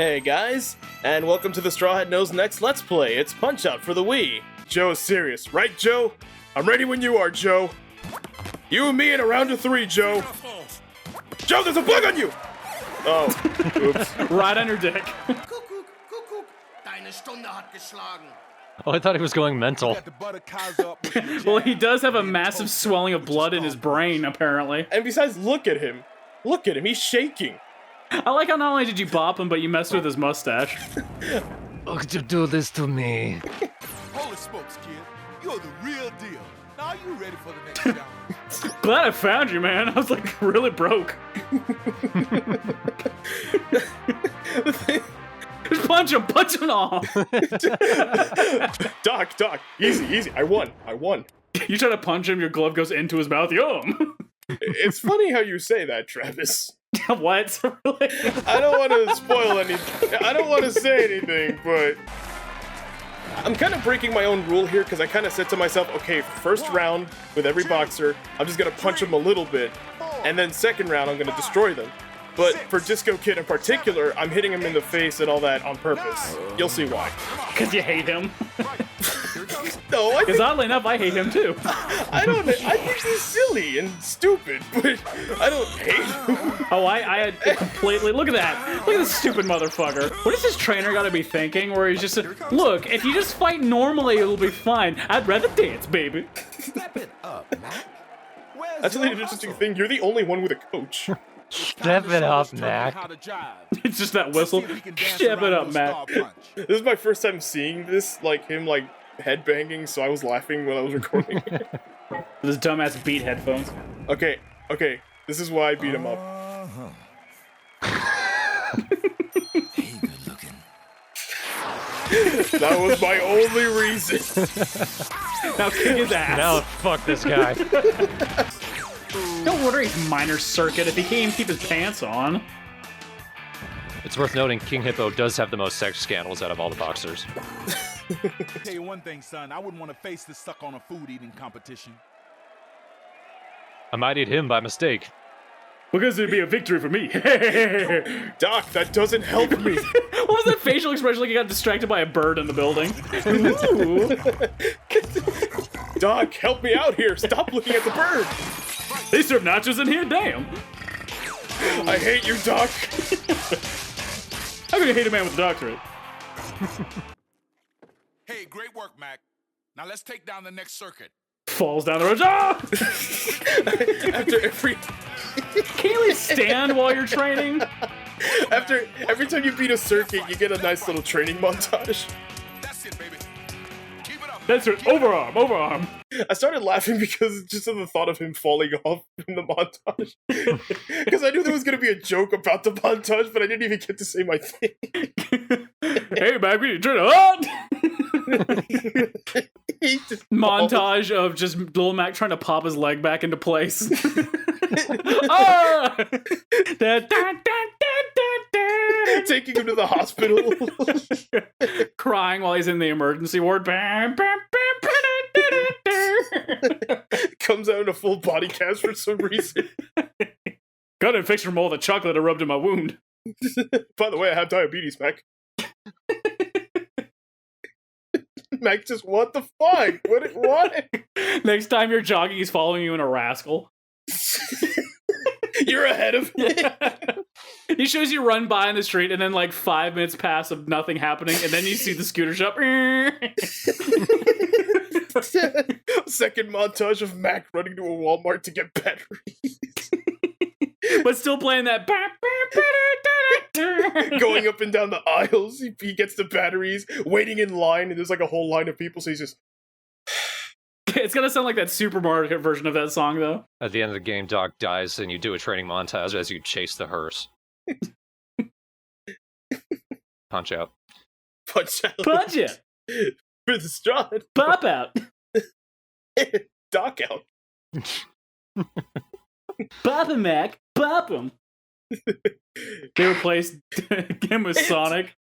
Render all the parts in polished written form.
Hey guys, and welcome to the TheStrawhatNO's next Let's Play. It's Punch-Out for the Wii. Joe is serious, right Joe? I'm ready when you are, Joe. You and me in a round of 3, Joe. Joe, there's a bug on you! Oh, oops. Right on your dick. Oh, I thought he was going mental. Well, he does have a massive swelling of blood in his brain, apparently. And besides, look at him. Look at him, he's shaking. I like how not only did you bop him, but you messed with his mustache. How could you do this to me? Holy smokes, kid. You're the real deal. Now are you ready for the next challenge? Glad I found you, man. I was like really broke. Just punch him off. Doc, easy. I won. You try to punch him, your glove goes into his mouth. Yum. It's funny how you say that, Travis. What? Really? I don't want to spoil anything. I don't want to say anything, but I'm kind of breaking my own rule here because I kind of said to myself, okay, first round with every boxer, I'm just going to punch them a little bit, and then second round, I'm going to destroy them. But for Disco Kid in particular, I'm hitting him in the face and all that on purpose. You'll see why. Because you hate him. No, I Because think, oddly enough, I hate him too. I think he's silly and stupid, but I don't hate him. Oh, I had completely... Look at that. Look at this stupid motherfucker. What does this trainer gotta be thinking? Where he's just... Look, if you just fight normally, it'll be fine. I'd rather dance, baby. Step it up, Mac. That's really an interesting thing. You're the only one with a coach. Step it up, Mac. It's just that whistle. Step it up, Matt. This is my first time seeing this, like him, like, headbanging, so I was laughing when I was recording. This dumbass beat headphones. Okay, this is why I beat him up. Hey, good looking. That was my only reason. Now kick his ass. Now fuck this guy. No wonder he's minor circuit if he can't even keep his pants on. It's worth noting King Hippo does have the most sex scandals out of all the boxers. Tell you one thing, son. I wouldn't want to face this suck on a food eating competition. I might eat him by mistake. Because it'd be a victory for me. Doc, that doesn't help me. What was that facial expression like he got distracted by a bird in the building? Ooh. Doc, help me out here. Stop looking at the bird. They serve nachos in here? Damn. I hate you, Doc. How can you hate a man with a doctorate? Hey, great work, Mac. Now let's take down the next circuit. Falls down the road. Ah! After every... Can you at least stand while you're training? Every time you beat a circuit, you get a nice little training montage. That's it, baby. Keep it up. That's it. Overarm. I started laughing because just of the thought of him falling off in the montage. Because I knew there was going to be a joke about the montage, but I didn't even get to say my thing. Hey, back, we need to turn on. He just Montage of just Lil Mac trying to pop his leg back into place. Ah! taking him to the hospital. Crying while he's in the emergency ward. Comes out in a full body cast for some reason. Got an infection from all the chocolate I rubbed in my wound. By the way, I have diabetes, Mac. Mac just, what the fuck? What? Next time you're jogging, he's following you in a rascal. You're ahead of me. He shows you run by in the street, and then like 5 minutes pass of nothing happening, and then you see the scooter shop. Second montage of Mac running to a Walmart to get batteries. But still playing that. Going up and down the aisles. He gets the batteries, waiting in line, and there's like a whole line of people, so he's just... It's gonna sound like that supermarket version of that song, though. At the end of the game, Doc dies, and you do a training montage as you chase the hearse. Punch out. Punch out. Punch it! For the straw. Pop out! Doc out. Pop him, Mac! Pop him! They replaced him with Sonic.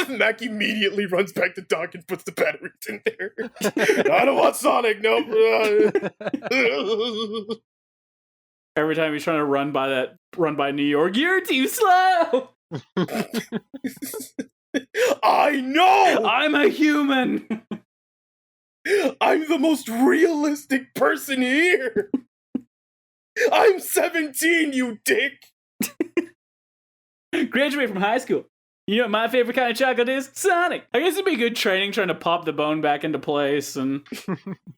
Mac immediately runs back to Doc and puts the batteries in there. I don't want Sonic, no. Every time he's trying to run by New York, you're too slow. I know! I'm a human! I'm the most realistic person here! I'm 17, you dick! Graduate from high school. You know what my favorite kind of chocolate is? Sonic! I guess it'd be good training trying to pop the bone back into place and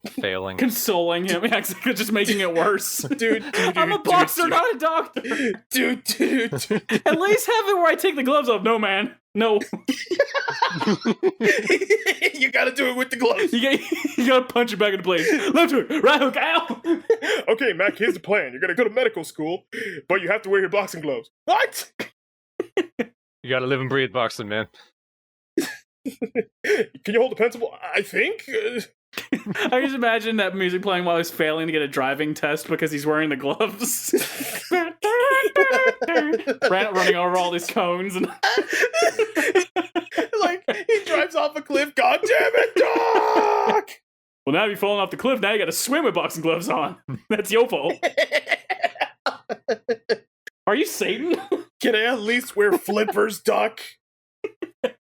Failing. consoling him, exactly, just making it worse. Dude, I'm a boxer, not a doctor! Dude. At least have it where I take the gloves off. No, man. No. You gotta do it with the gloves. You gotta punch it back into place. Left hook, right hook, ow! Okay, Mac, here's the plan. You're gonna go to medical school, but you have to wear your boxing gloves. What? You gotta live and breathe boxing, man. Can you hold a pencil? I think. I just imagine that music playing while he's failing to get a driving test because he's wearing the gloves. Running over all these cones and Like, he drives off a cliff. God damn it, Doc! well, now you've fallen off the cliff. Now you gotta swim with boxing gloves on. That's your fault. Are you Satan? Can I at least wear flippers, Doc?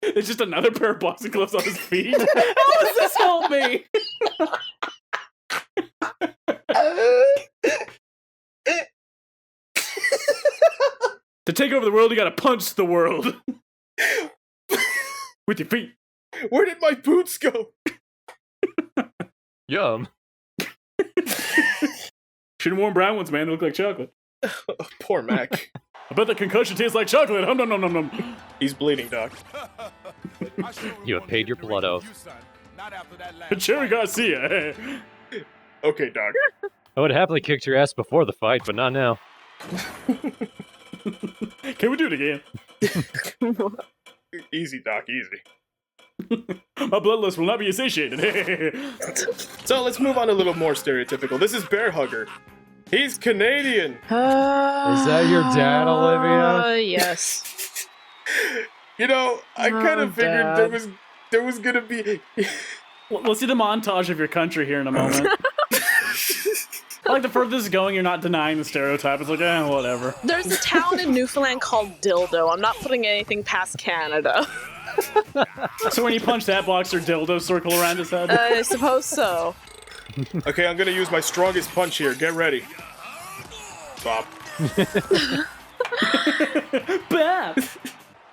It's just another pair of boxing gloves on his feet. How does this help me? To take over the world, you gotta punch the world. With your feet. Where did my boots go? Yum. Should've worn brown ones, man. They look like chocolate. Oh, poor Mac. I bet the concussion tastes like chocolate. Hum, nom, nom, nom, nom. He's bleeding, Doc. You have paid your blood oath. Cherry Garcia. Okay, Doc. I would have happily kicked your ass before the fight, but not now. Can we do it again? Easy, Doc, easy. My bloodlust will not be satiated. So let's move on a little more stereotypical. This is Bear Hugger. He's Canadian. Is that your dad, Olivia? Yes. You know, I kind Oh, of figured Dad. there was gonna be. We'll see the montage of your country here in a moment. I like the further this is going, you're not denying the stereotype. It's like, whatever. There's a town in Newfoundland called Dildo. I'm not putting anything past Canada. So when you punch that boxer, dildo circle around his head? I suppose so. Okay, I'm gonna use my strongest punch here. Get ready. Bop. Bap!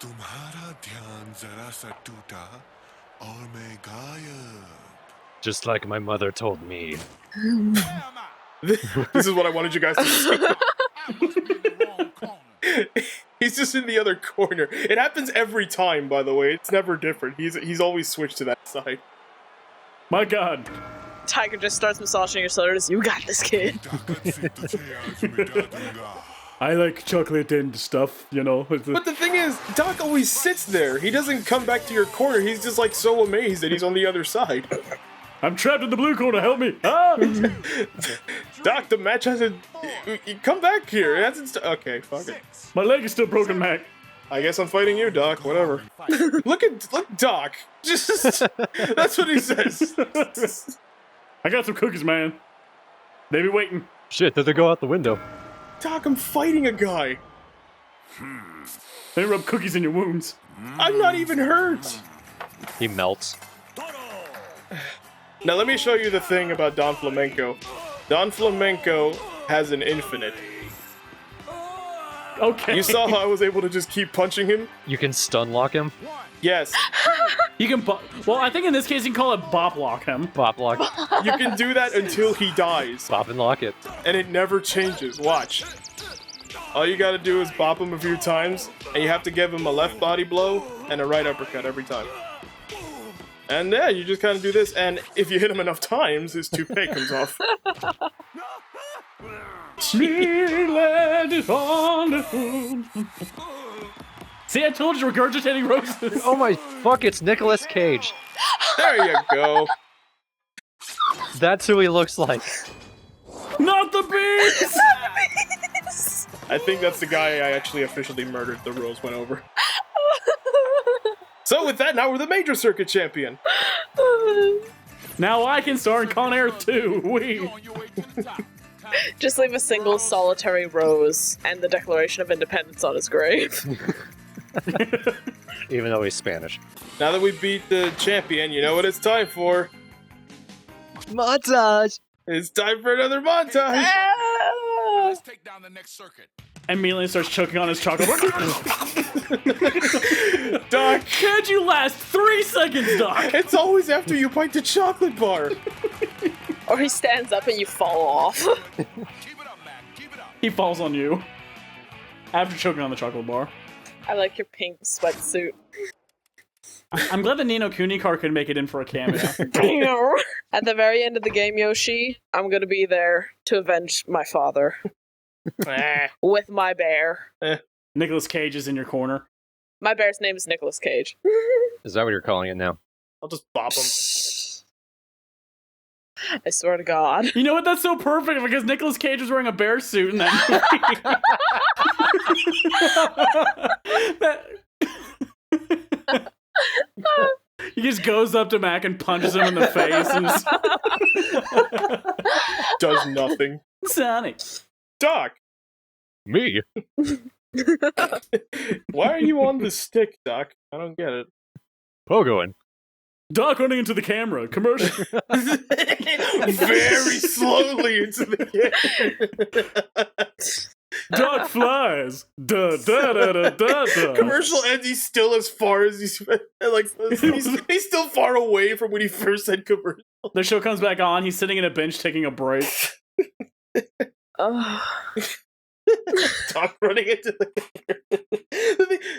तुम्हारा ध्यान जरा सा टूटा और मैं गायब. Just like my mother told me. This is what I wanted you guys to see. He's just in the other corner. It happens every time, by the way. It's never different. He's always switched to that side. My god. Tiger just starts massaging your shoulders. You got this, kid. ताकत से तुझे आज मिटा दूंगा. I like chocolate and stuff, you know. But the thing is, Doc always sits there. He doesn't come back to your corner. He's just like so amazed that he's on the other side. I'm trapped in the blue corner, help me! Ah! Doc, the match hasn't. Come back here. It hasn't. Okay, fuck it. My leg is still broken, Mac. I guess I'm fighting you, Doc. Whatever. Look, Doc. Just that's what he says. I got some cookies, man. They be waiting. Shit, did they go out the window? Doc, I'm fighting a guy. They rub cookies in your wounds. I'm not even hurt. He melts. Now let me show you the thing about Don Flamenco. Don Flamenco has an infinite. Okay. You saw how I was able to just keep punching him? You can stun lock him. Yes. You can well, I think in this case you can call it bop lock him. Bop lock. You can do that until he dies. Bop and lock it. And it never changes. Watch. All you gotta do is bop him a few times, and you have to give him a left body blow and a right uppercut every time. And yeah, you just kind of do this, and if you hit him enough times, his toupee comes off. See, I told you, regurgitating roses. Oh my fuck, it's Nicolas Cage. There you go. That's who he looks like. Not the beast! I think that's the guy I actually officially murdered. The rules went over. So with that, now we're the major circuit champion. Now I can star in Con Air 2. Wee. Just leave a single solitary rose and the Declaration of Independence on his grave. Even though he's Spanish. Now that we beat the champion, you know what it's time for? Montage! It's time for another montage! Let's take down the next circuit. Immediately starts choking on his chocolate bar. Doc, Can't you last 3 seconds, Doc? it's always after you bite the chocolate bar. Or he stands up and you fall off. Keep it up, Mac. Keep it up. He falls on you. After choking on the chocolate bar. I like your pink sweatsuit. I'm glad the Nino Kuni car could make it in for a cameo. At the very end of the game, Yoshi, I'm gonna be there to avenge my father. With my bear. Nicolas Cage is in your corner. My bear's name is Nicolas Cage. Is that what you're calling it now? I'll just bop him. I swear to God. You know what? That's so perfect because Nicolas Cage was wearing a bear suit in that movie. He just goes up to Mac and punches him in the face and Does nothing. Sonic. Doc, Me? why are you on the stick, Doc? I don't get it. Pogoing. Doc running into the camera. Commercial. Very slowly into the game. Doc flies. Da da da da da da. Commercial ends. He's still as far as he's like. He's still far away from when he first said commercial. The show comes back on. He's sitting in a bench taking a break. Doc running into the.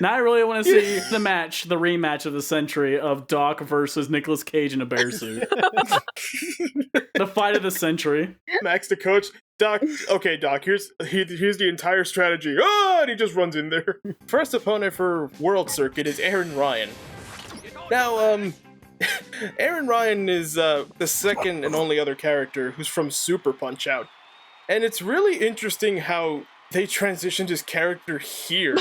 Now I really want to see the rematch of the century of Doc versus Nicolas Cage in a bear suit. The fight of the century. Max the coach. Doc, okay, Doc, here's the entire strategy. Oh, and he just runs in there. First opponent for World Circuit is Aaron Ryan. Now, Aaron Ryan is the second and only other character who's from Super Punch-Out. And it's really interesting how they transitioned his character here.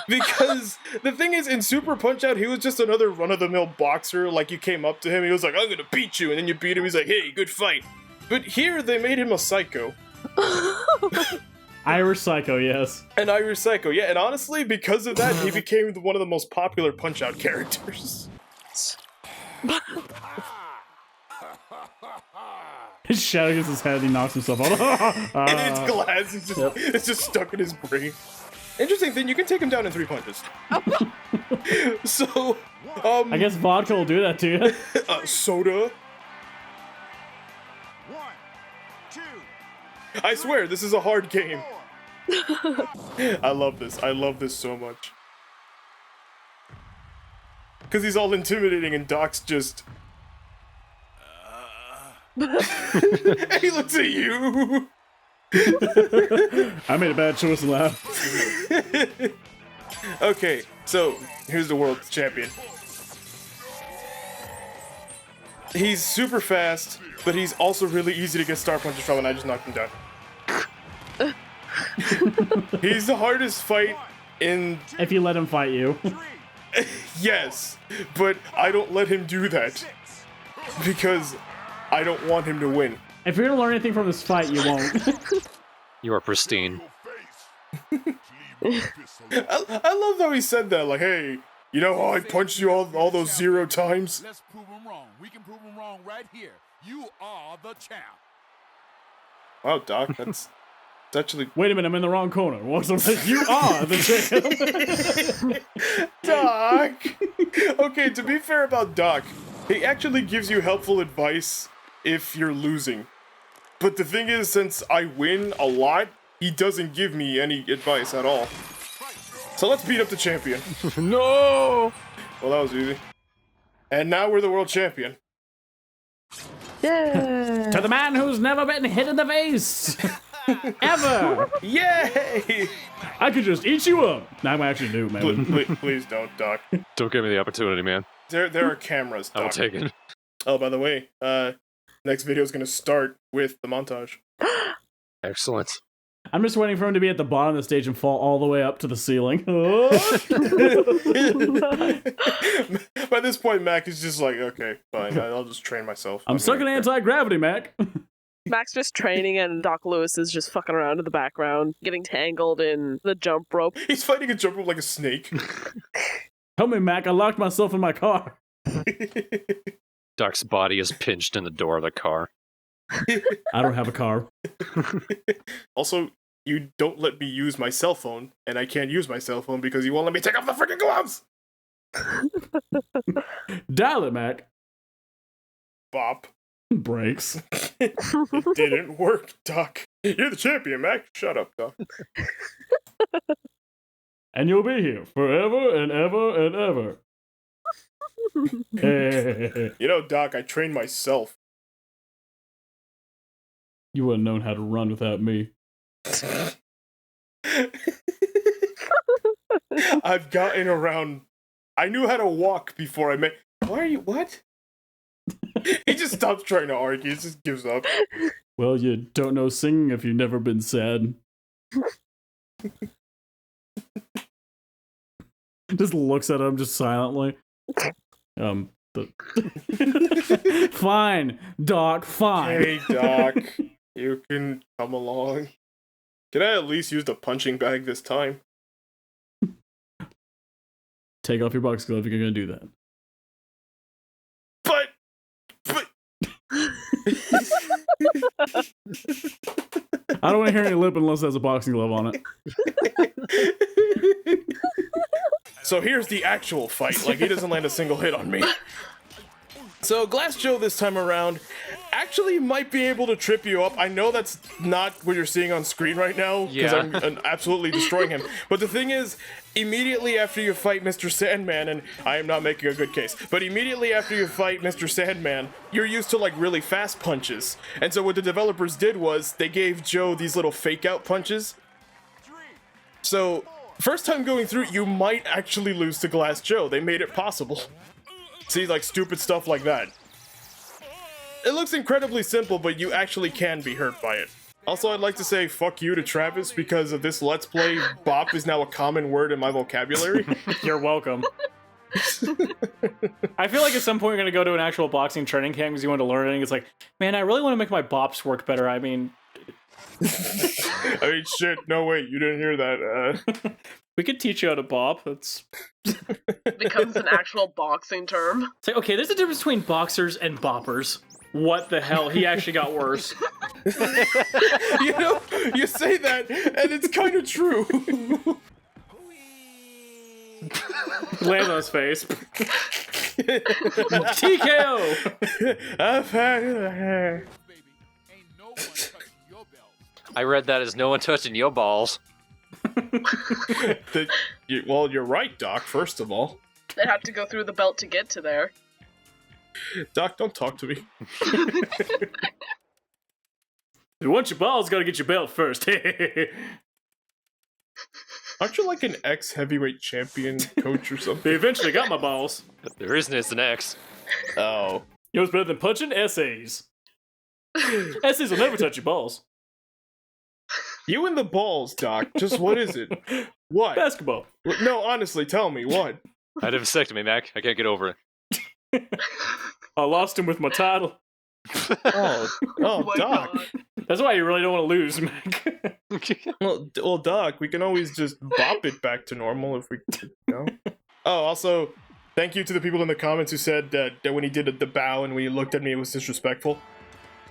Because the thing is, in Super Punch-Out, he was just another run-of-the-mill boxer. Like, you came up to him, he was like, I'm gonna beat you, and then you beat him, he's like, hey, good fight. But here, they made him a psycho. Irish Psycho, yes. An Irish psycho, yeah, and honestly, because of that, he became one of the most popular Punch-Out characters. His shadow against his head, he knocks himself out. And his glass is just, it's just stuck in his brain. Interesting thing, you can take him down in 3 punches. So, I guess vodka will do that to you. Soda. 1, 2, I swear, this is a hard game. I love this. I love this so much. Because he's all intimidating and Doc's just... And he looks at you. I made a bad choice and laugh. Okay, so here's the world champion. He's super fast, but he's also really easy to get star punches from, and I just knocked him down. He's the hardest fight in... If you let him fight you. Yes, but I don't let him do that. Because I don't want him to win. If you're gonna learn anything from this fight, you won't. You are pristine. I love how he said that, like, hey, you know how I punched you all those 0 times? let's prove him wrong. We can prove him wrong right here. You are the champ. Wow, Doc, that's actually... Wait a minute, I'm in the wrong corner. Walks over, you are the champ. Doc! Okay, to be fair about Doc, he actually gives you helpful advice if you're losing. But the thing is, since I win a lot, he doesn't give me any advice at all. So let's beat up the champion. No! Well, that was easy. And now we're the world champion. Yeah. To the man who's never been hit in the face. Ever. Yay! I could just eat you up. Now I'm actually new, man. Please don't, Doc. Don't give me the opportunity, man. There are cameras, Doc. I'll take it. Oh, by the way, next video is going to start with the montage. Excellent. I'm just waiting for him to be at the bottom of the stage and fall all the way up to the ceiling. By this point, Mac is just like, okay, fine, I'll just train myself. I'm stuck in anti-gravity, Mac. Mac's just training and Doc Lewis is just fucking around in the background, getting tangled in the jump rope. He's fighting a jump rope like a snake. Help me, Mac. I locked myself in my car. Doc's body is pinched in the door of the car. I don't have a car. Also, you don't let me use my cell phone, and I can't use my cell phone because you won't let me take off the freaking gloves! Dial it, Mac. Bop. Breaks. It didn't work, Doc. You're the champion, Mac. Shut up, Doc. And you'll be here forever and ever and ever. You know, Doc, I trained myself. You wouldn't known how to run without me. I've gotten around. I knew how to walk before I met. Why are you. What? He just stops trying to argue. He just gives up. Well, you don't know singing if you've never been sad. Just looks at him just silently. Fine, Doc, fine. Hey, Doc. You can come along. Can I at least use the punching bag this time? Take off your box glove if you're gonna do that. But I don't want to hear any lip unless there's a boxing glove on it. So here's the actual fight. Like, he doesn't land a single hit on me. So Glass Joe this time around actually might be able to trip you up. I know that's not what you're seeing on screen right now, because Yeah. I'm absolutely destroying him. But the thing is, immediately after you fight Mr. Sandman, and I am not making a good case, but immediately after you fight Mr. Sandman, you're used to like really fast punches. And so what the developers did was they gave Joe these little fake out punches. So first time going through, you might actually lose to Glass Joe. They made it possible. See, like stupid stuff like that. It looks incredibly simple, but you actually can be hurt by it. Also, I'd like to say fuck you to Travis because of this Let's Play. Bop is now a common word in my vocabulary. You're welcome. I feel like at some point you're gonna go to an actual boxing training camp because you want to learn it. And it's like, man, I really want to make my bops work better. I mean, Shit, no wait, you didn't hear that. we could teach you how to bop. It's Becomes an actual boxing term. like, okay, there's a difference between boxers and boppers. What the hell? He actually got worse. You know, you say that, and it's kind of true. Lands on his face. TKO. I've had Baby, ain't no one touching your belt. I read that as no one touching your balls. Well, you're right, Doc, first of all. They had to go through the belt to get to there. Doc, don't talk to me. If you want your balls, gotta get your belt first. Aren't you like an ex-heavyweight champion coach or They something? eventually got my balls. There isn't an X. Oh. You know what's better than punching? Essays. Essays will never touch your balls. You and the balls, Doc. Just what is it? What? Basketball. No, honestly, tell me, what? I had a vasectomy, Mac. I can't get over it. I lost him with my title. Oh, my Doc. God. That's why you really don't want to lose, Mac. Well, Doc, we can always just bop it back to normal if we, you know? Oh, also, thank you to the people in the comments who said that when he did the bow and when he looked at me, it was disrespectful.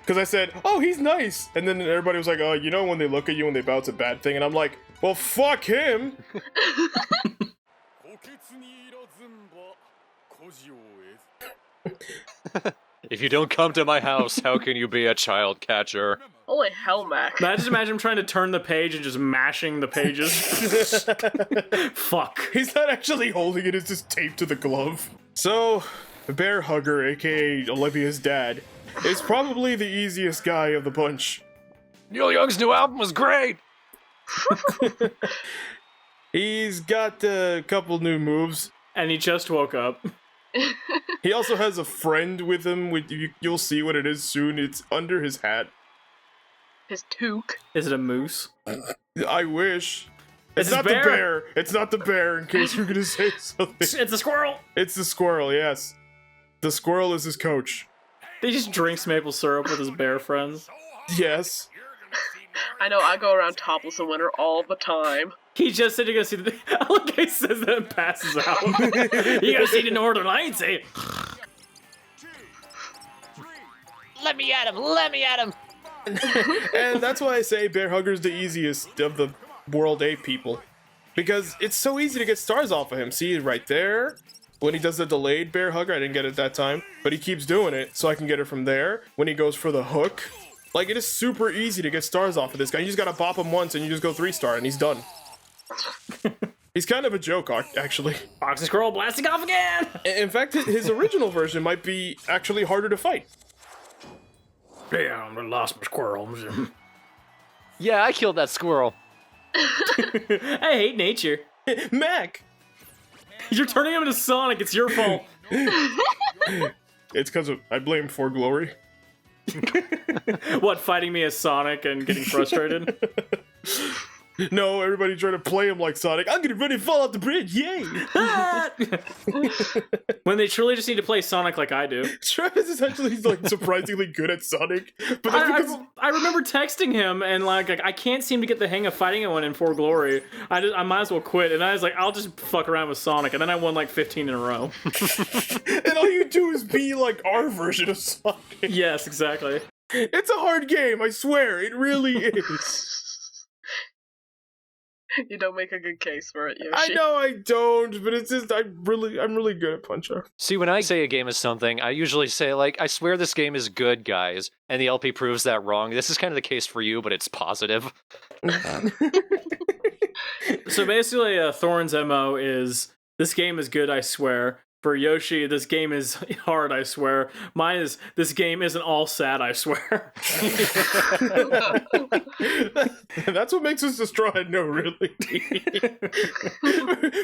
Because I said, oh, he's nice. And then everybody was like, oh, you know when they look at you and they bow, it's a bad thing. And I'm like, well, fuck him. If you don't come to my house, how can you be a child catcher? Holy hell, Mac. I just imagine him trying to turn the page and just mashing the pages. Fuck. He's not actually holding it, it's just taped to the glove. So, the bear hugger, aka Olivia's dad, is probably the easiest guy of the bunch. Neil Young's new album was great! He's got a couple new moves. And he just woke up. He also has a friend with him. You'll see what it is soon. It's under his hat. His toque. Is it a moose? I wish. It's It's not bear. the bear. It's not the bear, in case you're gonna say something. It's a squirrel! It's the squirrel, yes. The squirrel is his coach. He just drinks maple syrup with his bear friends. Yes. I know, I go around topless in winter all the time. He just said you're gonna see the. I like how he says that and passes out. You're gonna see the Northern Lights, eh? Let me at him! Let me at him! And that's why I say Bear Hugger's the easiest of the World A people. Because it's so easy to get stars off of him. See, right there? When he does the delayed Bear Hugger, I didn't get it that time. But he keeps doing it, so I can get it from there. When he goes for the hook. Like, it is super easy to get stars off of this guy. You just gotta bop him once and you just go 3-star and he's done. He's kind of a joke, actually. Box and scroll blasting off again! In fact, his original version might be actually harder to fight. Damn, I lost my squirrel. Yeah, I killed that squirrel. I hate nature. Mac! You're turning him into Sonic, it's your fault. It's because I blame For Glory. What, fighting me as Sonic and getting frustrated? No, everybody trying to play him like Sonic. I'm gonna run and fall off the bridge, yay! When they truly just need to play Sonic like I do. Travis is actually like surprisingly good at Sonic, but that's because I remember texting him and like I can't seem to get the hang of fighting anyone in For Glory. I might as well quit, and I was like, I'll just fuck around with Sonic, and then I won like 15 in a row. and all you do is be like our version of Sonic. Yes, exactly. It's a hard game, I swear, it really is. You don't make a good case for it, Yoshi. I know I don't, but it's just I'm really good at Punch-Out. See, when I say a game is something, I usually say, like, I swear this game is good, guys. And the LP proves that wrong. This is kind of the case for you, but it's positive. So basically, Thorn's MO is, this game is good, I swear. For Yoshi, this game is hard, I swear. Mine is, this game isn't all sad, I swear. That's what makes us TheStrawhatNO, really.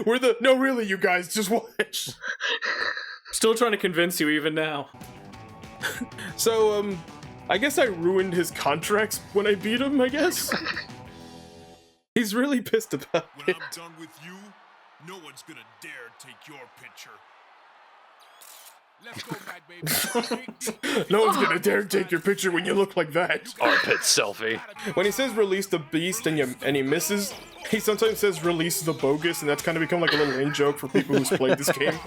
We're the, no, really, you guys, just watch. Still trying to convince you even now. So, I guess I ruined his contracts when I beat him, I guess? He's really pissed about When it. I'm done with you, no one's gonna dare take your picture. Let's go back, baby. No one's gonna dare take your picture when you look like that. Armpit selfie. When he says release the beast and he misses, he sometimes says release the bogus, and that's kind of become like a little in joke for people who's played this game.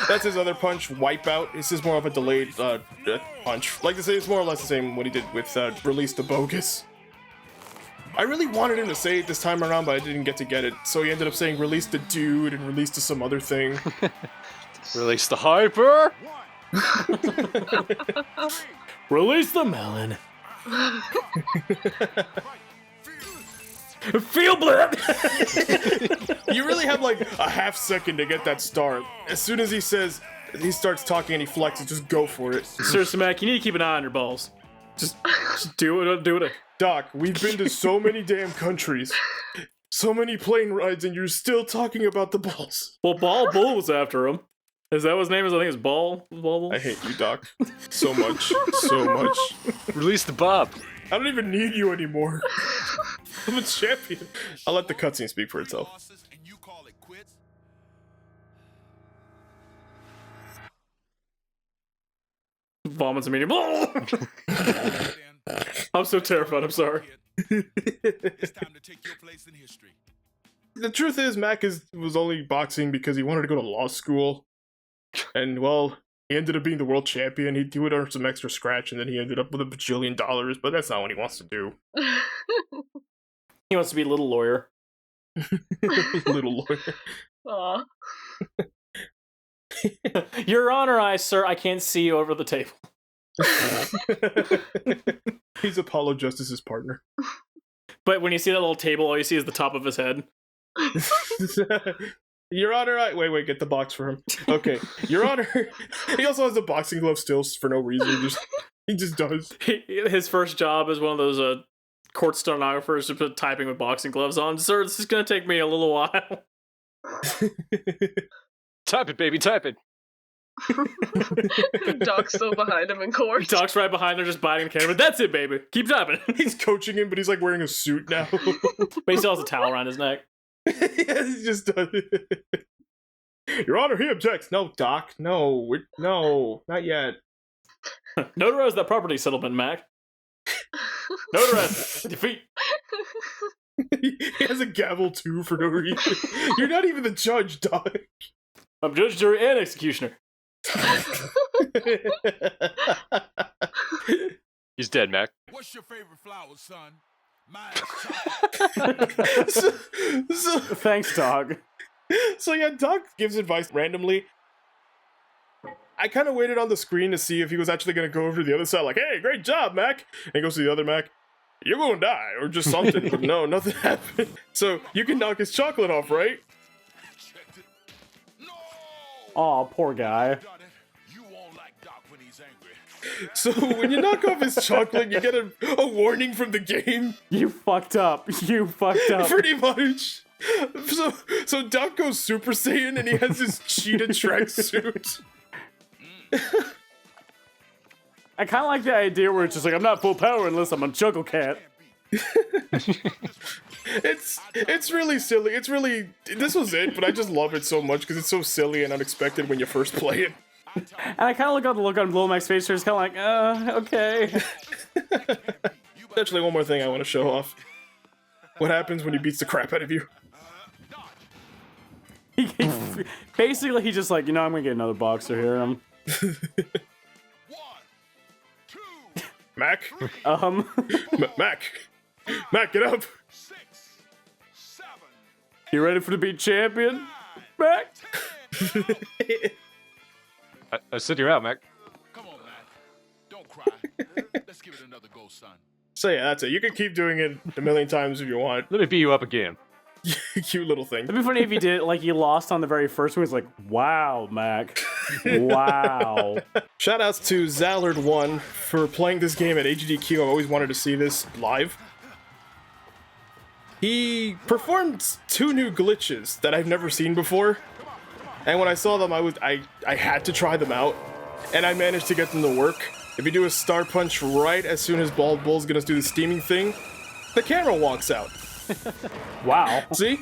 That's his other punch, Wipeout. This is more of a delayed punch. Like I say, it's more or less the same what he did with release the bogus. I really wanted him to say it this time around, but I didn't get it. So he ended up saying release the dude and release to some other thing. Release the hyper. Release the melon. Feel blip. You really have like a half second to get that start. As soon as he starts talking and he flexes, just go for it. Sir Smack, you need to keep an eye on your balls. Just do it. Doc, we've been to so many damn countries, so many plane rides, and you're still talking about the balls. Well, Ball Bull was after him. Is that what his name is? I think it's Ball. Bull. I hate you, Doc. So much. So much. Release the Bob. I don't even need you anymore. I'm a champion. I'll let the cutscene speak for itself. Losses and you call it quits? Vomits immediately. Then I'm so terrified. I'm sorry. it's time to take your place in history. The truth is, Mac was only boxing because he wanted to go to law school. And, well, he ended up being the world champion. He would earn some extra scratch, and then he ended up with $1 bajillion, but that's not what he wants to do. He wants to be a little lawyer. Little lawyer. Aw. Your Honor, sir, I can't see you over the table. He's Apollo Justice's partner. But when you see that little table, all you see is the top of his head. Your Honor, wait, get the box for him. Okay, Your Honor, he also has the boxing glove still for no reason. He just does. His first job is one of those court stenographers to put typing with boxing gloves on. Sir, this is gonna take me a little while. Type it, baby, type it. Doc's still behind him in court. Doc's right behind her, just biting the camera. That's it, baby. Keep typing. He's coaching him, but he's like wearing a suit now. But he still has a towel around his neck. Yeah, he just does it. Your Honor, he objects. No, Doc. No, not yet. Notarize that property settlement, Mac. Notarized. Defeat. He has a gavel too for no reason. You're not even the judge, dog. I'm judge, jury, and executioner. He's dead, Mac. What's your favorite flower, son? Mine's chocolate. so, Thanks, dog. so yeah, Doc gives advice randomly. I kind of waited on the screen to see if he was actually going to go over to the other side, like, hey, great job, Mac. And he goes to the other Mac, you're going to die, or just something. But no, nothing happened. So you can knock his chocolate off, right? No! Aw, poor guy. Done it. You won't like Doc when he's angry. So when you knock off his chocolate, you get a warning from the game. You fucked up. You fucked up. Pretty much. So Doc goes Super Saiyan and he has his cheetah tracksuit. I kind of like the idea where it's just like, I'm not full power unless I'm a Chuckle Cat. It's really silly. It's really, this was it, but I just love it so much because it's so silly and unexpected when you first play it. And I kind of look at the look on Little Mac's face, it's kind of like, okay. Actually, one more thing I want to show off. What happens when he beats the crap out of you? Basically, he's just like, I'm gonna get another boxer here. Mac? Mac, get up! 6, 7, You ready for to be champion, Mac? I said you're out, Mac. come on, man. Don't cry. Let's give it another go, son. So yeah, that's it. You can keep doing it a million times if you want. Let me beat you up again. Cute little thing. It'd be funny if he did, like, he lost on the very first one. He's like, wow, Mac. Wow. Shoutouts to Zallard1 for playing this game at AGDQ. I've always wanted to see this live. He performed 2 new glitches that I've never seen before. And when I saw them, I had to try them out. And I managed to get them to work. If you do a star punch right as soon as Bald Bull's gonna do the steaming thing, the camera walks out. Wow. See?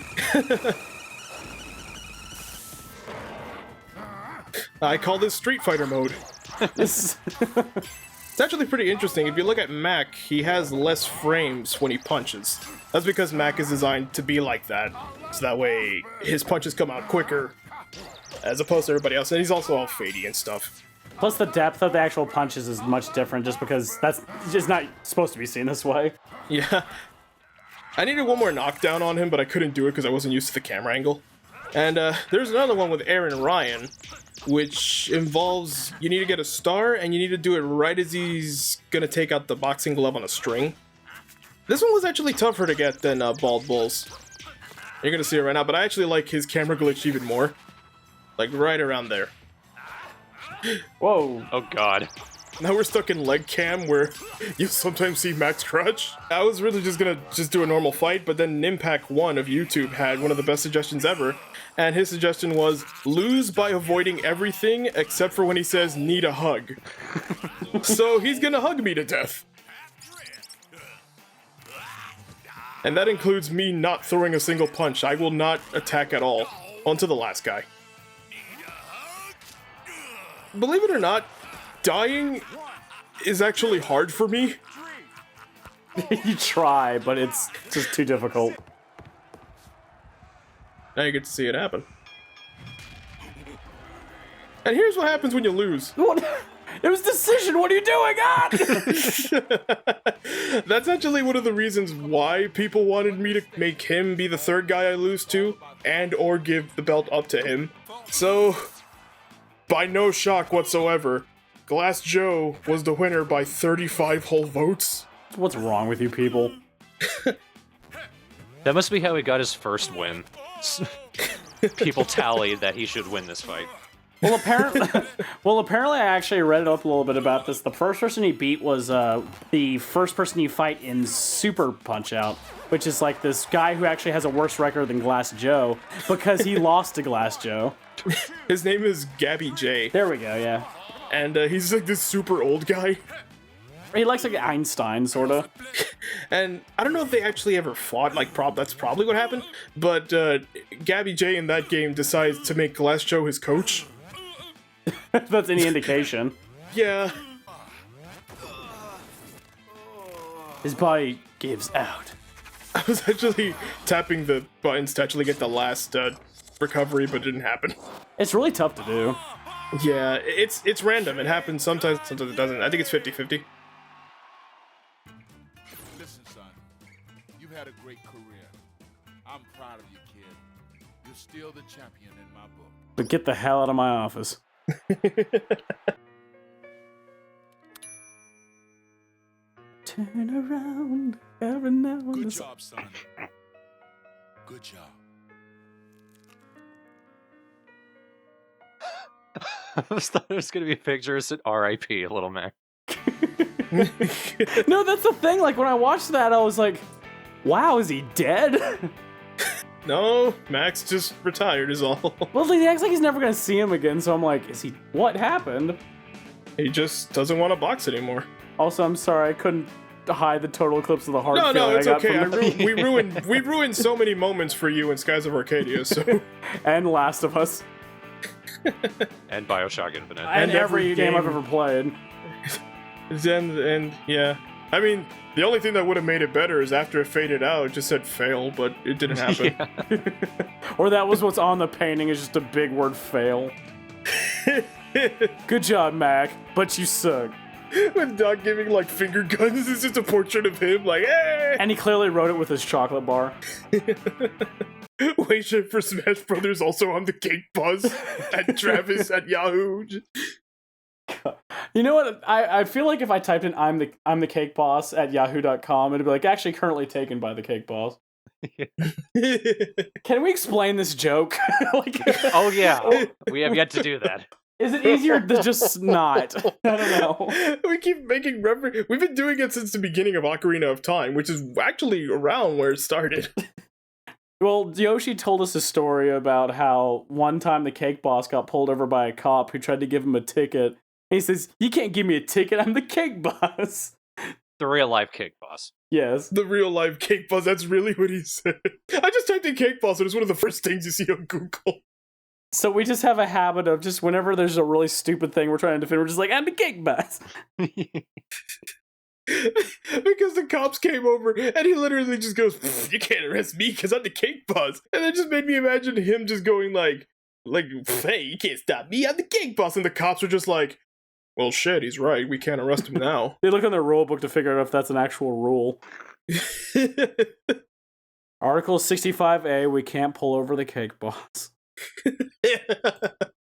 I call this Street Fighter mode. It's actually pretty interesting. If you look at Mac, he has less frames when he punches. That's because Mac is designed to be like that. So that way, his punches come out quicker, as opposed to everybody else. And he's also all fadey and stuff. Plus, the depth of the actual punches is much different just because that's just not supposed to be seen this way. Yeah. I needed one more knockdown on him, but I couldn't do it because I wasn't used to the camera angle. And there's another one with Aaron Ryan, which involves you need to get a star, and you need to do it right as he's gonna take out the boxing glove on a string. This one was actually tougher to get than Bald Bull's. You're gonna see it right now, but I actually like his camera glitch even more. Like right around there. Whoa. Oh god. Now we're stuck in leg cam where you sometimes see Max crutch. I was really just gonna do a normal fight, but then Nimpack1 of YouTube had one of the best suggestions ever, and his suggestion was lose by avoiding everything except for when he says need a hug. So he's gonna hug me to death. And that includes me not throwing a single punch. I will not attack at all. On to the last guy. Believe it or not, dying is actually hard for me. You try, but it's just too difficult. Now you get to see it happen. And here's what happens when you lose. What? It was decision. What are you doing? That's actually one of the reasons why people wanted me to make him be the third guy I lose to, and or give the belt up to him. So, by no shock whatsoever, Glass Joe was the winner by 35 whole votes. What's wrong with you people? That must be how he got his first win. People tallied that he should win this fight. Well, apparently, I actually read up a little bit about this. The first person he beat was the first person you fight in Super Punch-Out, which is like this guy who actually has a worse record than Glass Joe because he lost to Glass Joe. His name is Gabby J. There we go, yeah. And he's like this super old guy. He likes like Einstein, sorta. And I don't know if they actually ever fought, like, that's probably what happened, but Gabby J in that game decides to make Glass Joe his coach. If that's any indication. Yeah. His body gives out. I was actually tapping the buttons to actually get the last recovery, but it didn't happen. It's really tough to do. Yeah, it's random. It happens sometimes it doesn't. I think it's 50-50. Listen, son, you've had a great career. I'm proud of you, kid. You're still the champion in my book. But get the hell out of my office. Turn around every now and Good then. job, son. Good job. I just thought it was gonna be pictures at R.I.P. Little Mac. No, that's the thing. Like when I watched that, I was like, "Wow, is he dead?" No, Max just retired is all. Well, he acts like he's never gonna see him again. So I'm like, "Is he? What happened?" He just doesn't want to box anymore. Also, I'm sorry I couldn't hide the total clips of the heart. No, feeling it's I got okay. from that. We ruined so many moments for you in Skies of Arcadia. So And Last of Us, And Bioshock Infinite. and every game I've game. ever played. and yeah, I mean, the only thing that would have made it better is after it faded out, it just said fail, but it didn't happen. Or that was what's on the painting is just a big word fail. Good job, Mac, but you suck. With Doc giving like finger guns, it's just a portrait of him, like, hey! And he clearly wrote it with his chocolate bar. Wait for Smash Brothers also on the Cake Buzz at Travis at Yahoo. You know what? I feel like if I typed in I'm the cake boss at yahoo.com, it'd be like actually currently taken by the cake boss. Can we explain this joke? Like, Oh yeah, we have yet to do that. is it easier to just not? I don't know. We keep making reference. We've been doing it since the beginning of Ocarina of Time, which is actually around where it started. Well, Yoshi told us a story about how one time the cake boss got pulled over by a cop who tried to give him a ticket. He says, "You can't give me a ticket, I'm the cake boss." The real life cake boss. Yes. The real life Cake Boss, that's really what he said. I just typed in Cake Boss, and it's one of the first things you see on Google. So we just have a habit of just whenever there's a really stupid thing we're trying to defend, we're just like, I'm the cake boss. Because the cops came over, and he literally just goes, "You can't arrest me because I'm the Cake Boss." And it just made me imagine him just going like, "Hey, you can't stop me, I'm the Cake Boss." And the cops are just like, "Well, shit, he's right. We can't arrest him now." They look on their rule book to figure out if that's an actual rule. Article 65A, we can't pull over the cake boss.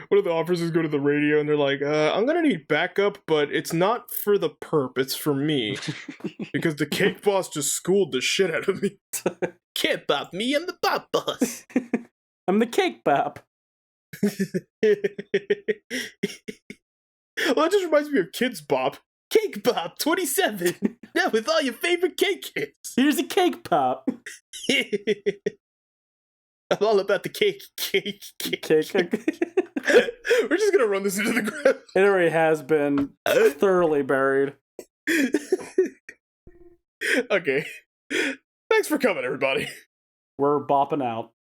One of the officers go to the radio and they're like, I'm gonna need backup, but it's not for the perp, it's for me. Because the Cake Boss just schooled the shit out of me. Can't bop me, I'm the Bop Boss. I'm the cake bop. Well, that just reminds me of Kids Bop. Cake Bop 27. Now with all your favorite cake hits. Here's a cake pop. I'm all about the cake. Cake. We're just gonna run this into the ground. It already has been thoroughly buried. Okay. Thanks for coming, everybody. We're bopping out.